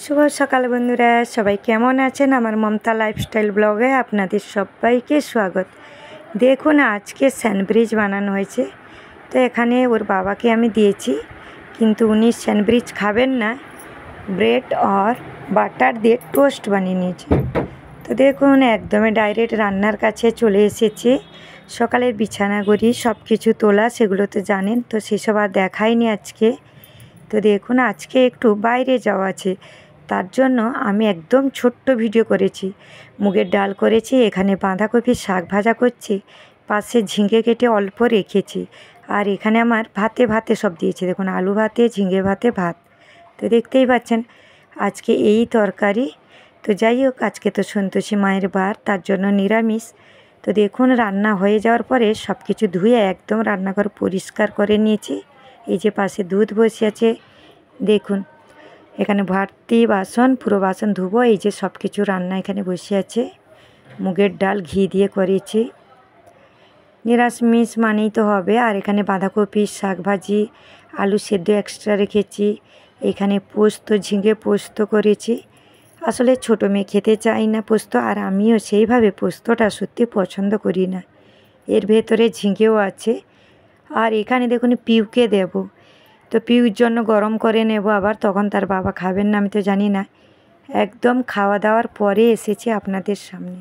শুভ সকাল বন্ধুরা, সবাই কেমন আছেন? আমার মমতা লাইফস্টাইল ব্লগে আপনাদের সবাইকে স্বাগত। দেখুন, আজকে স্যান্ডউইচ বানানো হয়েছে। তো এখানে ওর বাবাকে আমি দিয়েছি, কিন্তু উনি স্যান্ডউইচ খাবেন না, ব্রেড আর বাটার দিয়ে টোস্ট বানিয়ে নিয়েছে। তো দেখুন, একদমই ডাইরেক্ট রান্নার কাছে চলে এসেছি। সকালের বিছানাগুড়ি সব কিছু তোলা, সেগুলো তো জানেন, তো সেসব আর দেখাইনি আজকে। তো দেখুন, আজকে একটু বাইরে যাওয়া আছে, তার জন্য আমি একদম ছোট্ট ভিডিও করেছি। মুগের ডাল করেছি, এখানে বাঁধাকপির শাক ভাজা করছি, পাশে ঝিঙে কেটে অল্প রেখেছি, আর এখানে আমার ভাতে সব দিয়েছি। দেখুন, আলু ভাতে, ঝিঙে ভাতে, ভাত। তো দেখতেই পাচ্ছেন আজকে এই তরকারি। তো যাই হোক, আজকে তো সন্তোষী মায়ের বার, তার জন্য নিরামিষ। তো দেখুন, রান্না হয়ে যাওয়ার পরে সব কিছু ধুয়ে একদম রান্নাঘর পরিষ্কার করে নিয়েছি। এই যে পাশে দুধ বসে আছে, দেখুন এখানে ভর্তি বাসন, পুরো বাসন ধুবো। এই যে সব কিছু রান্না এখানে বসে আছে। মুগের ডাল ঘি দিয়ে করেছি, নিরামিষ মানেই তো হবে। আর এখানে বাঁধাকপি শাক ভাজি, আলু সেদ্ধ এক্সট্রা রেখেছি। এখানে পোস্ত, ঝিঙে পোস্ত করেছি। আসলে ছোটো মেয়ে খেতে চাই না পোস্ত, আর আমিও সেইভাবে পোস্তটা সত্যি পছন্দ করি না। এর ভেতরে ঝিঙেও আছে। আর এখানে দেখুন পিউকে দেব, তো পিউর জন্য গরম করে নেব আবার, তখন তার বাবা খাবেন না আমি তো জানি না। একদম খাওয়া দাওয়ার পরে এসেছি আপনাদের সামনে,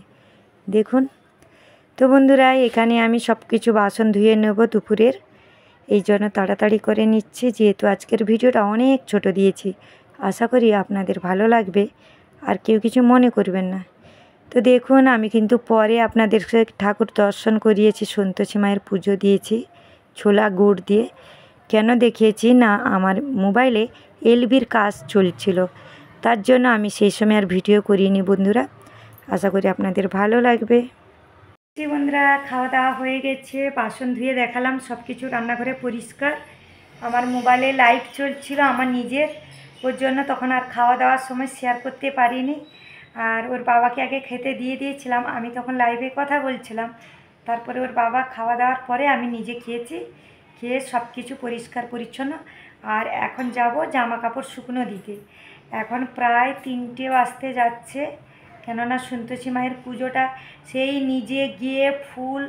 দেখুন। তো বন্ধুরা, এখানে আমি সব কিছু বাসন ধুয়ে নেব দুপুরের, এই জন্য তাড়াতাড়ি করে নিচ্ছি, যেহেতু আজকের ভিডিওটা অনেক ছোট দিয়েছি। আশা করি আপনাদের ভালো লাগবে, আর কেউ কিছু মনে করবেন না। তো দেখুন, আমি কিন্তু পরে আপনাদের ঠাকুর দর্শন করিয়েছি, সন্তোষী মায়ের পুজো দিয়েছি ছোলা গুড় দিয়ে। কেন দেখিয়েছি না, আমার মোবাইলে এলবির কাজ চলছিল, তার জন্য আমি সেই সময় আর ভিডিও করিনি বন্ধুরা। আশা করি আপনাদের ভালো লাগবে। বন্ধুরা, খাওয়া দাওয়া হয়ে গেছে, বাসন ধুয়ে দেখালাম, সব কিছু রান্নাঘরে পরিষ্কার। আমার মোবাইলে লাইভ চলছিল আমার নিজের, ওর জন্য তখন আর খাওয়া দাওয়ার সময় শেয়ার করতে পারিনি। আর ওর বাবাকে আগে খেতে দিয়ে দিয়েছিলাম, আমি তখন লাইভে কথা বলছিলাম। তারপরে ওর বাবা খাওয়া দাওয়ার পরে আমি নিজে খেয়েছি, খেয়ে সব কিছু পরিষ্কার পরিচ্ছন্ন। আর এখন যাব জামা কাপড় শুকনো দিতে। এখন প্রায় 3টে বাজতে যাচ্ছে, কেননা সন্তোষী মায়ের পুজোটা সেই নিজে গিয়ে ফুল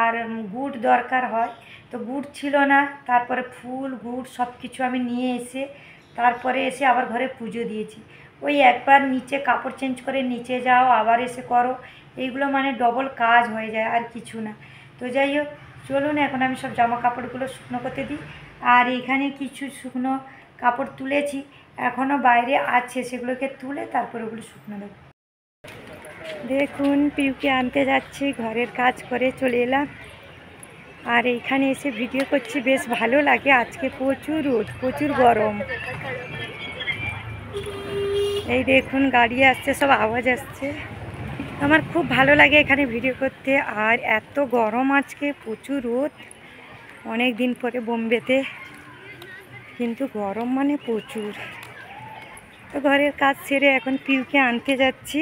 আর গুড় দরকার হয়, তো গুড় ছিল না। তারপরে ফুল গুড় সব কিছু আমি নিয়ে এসে তারপরে এসে আবার ঘরে পুজো দিয়েছি। ওই একবার নিচে কাপড় চেঞ্জ করে নিচে যাও, আবার এসে করো, এইগুলো মানে ডবল কাজ হয়ে যায়, আর কিছু না। তো যাই হোক, চলুন এখন আমি সব জামা কাপড়গুলো শুকনো করতে দিই। আর এখানে কিছু শুকনো কাপড় তুলেছি, এখনও বাইরে আছে, সেগুলোকে তুলে তারপর ওগুলো শুকনো দেবো। দেখুন, পিউকে আনতে যাচ্ছি, ঘরের কাজ করে চলে এলাম। আর এইখানে এসে ভিডিও করছি, বেশ ভালো লাগে। আজকে প্রচুর রোদ, প্রচুর গরম। এই দেখুন, গাড়ি আসছে, সব আওয়াজ আসছে। আমার খুব ভালো লাগে এখানে ভিডিও করতে। আর এত গরম আজকে, প্রচুর রোদ, অনেক দিন পরে বোম্বেতে, কিন্তু গরম মানে প্রচুর। তো ঘরের কাজ সেরে এখন পিউকে আনতে যাচ্ছি।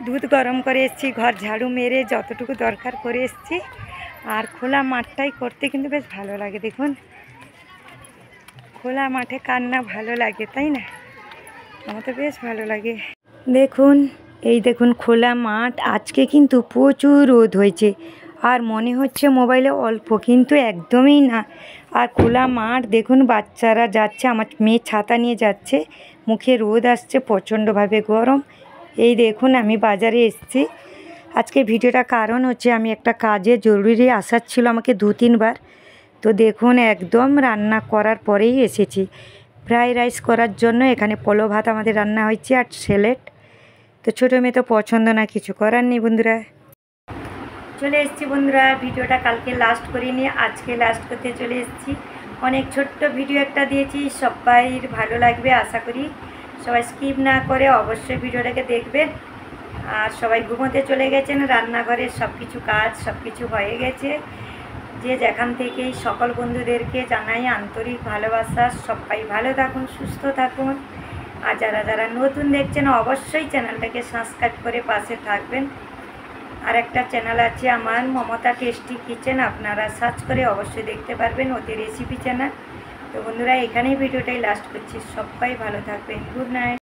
দুধ গরম করে এসেছি, ঘর ঝাড়ু মেরে যতটুকু দরকার করে এসেছি। আর খোলা মাঠটাই করতে কিন্তু বেশ ভালো লাগে। দেখুন, খোলা মাঠে কার না ভালো লাগে, তাই না? আমার তো বেশ ভালো লাগে। দেখুন, এই দেখুন খোলা মাঠ, আজকে কিন্তু প্রচুর রোদ হয়েছে। আর মনে হচ্ছে মোবাইলে অল্প, কিন্তু একদমই না। আর খোলা মাঠ দেখুন, বাচ্চারা যাচ্ছে, আমার মেয়ে ছাতা নিয়ে যাচ্ছে, মুখে রোদ আসছে, প্রচণ্ডভাবে গরম। এই দেখুন, আমি বাজারে এসেছি আজকে। ভিডিওটা কারণ হচ্ছে আমি একটা কাজে জরুরি আসার ছিল আমাকে 2-3 বার। তো দেখুন, একদম রান্না করার পরেই এসেছি ফ্রাইড রাইস করার জন্য। এখানে পলো ভাত আমাদের রান্না হয়েছে, আর স্যালাড। তো ছোটো মেয়ে তো পছন্দ না, কিছু করার নেই বন্ধুরা। চলে এসেছি বন্ধুরা, ভিডিওটা কালকে লাস্ট করিনি, আজকে লাস্ট করতে চলে এসেছি। অনেক ছোট্ট ভিডিও একটা দিয়েছি, সবাই ভালো লাগবে আশা করি। সবাই স্কিপ না করে অবশ্যই ভিডিওটাকে দেখবেন। আর সবাই ঘুমোতে চলে গেছেন, রান্নাঘরের সব কিছু কাজ সব কিছু হয়ে গেছে। যে যেখান থেকেই সকল বন্ধুদেরকে জানাই আন্তরিক ভালোবাসা। সবাই ভালো থাকুন, সুস্থ থাকুন। আর যারা যারা নতুন দেখছেন অবশ্যই চ্যানেলটাকে সাবস্ক্রাইব করে পাশে থাকবেন। আর একটা চ্যানেল আছে আমার, মমতা টেস্টি কিচেন, আপনারা সার্চ করে অবশ্যই দেখতে পারবেন, ওদের রেসিপি চ্যানেল। তো বন্ধুরা এখানেই ভিডিওটাই লাস্ট করছি। সবাই ভালো থাকবেন। Good night.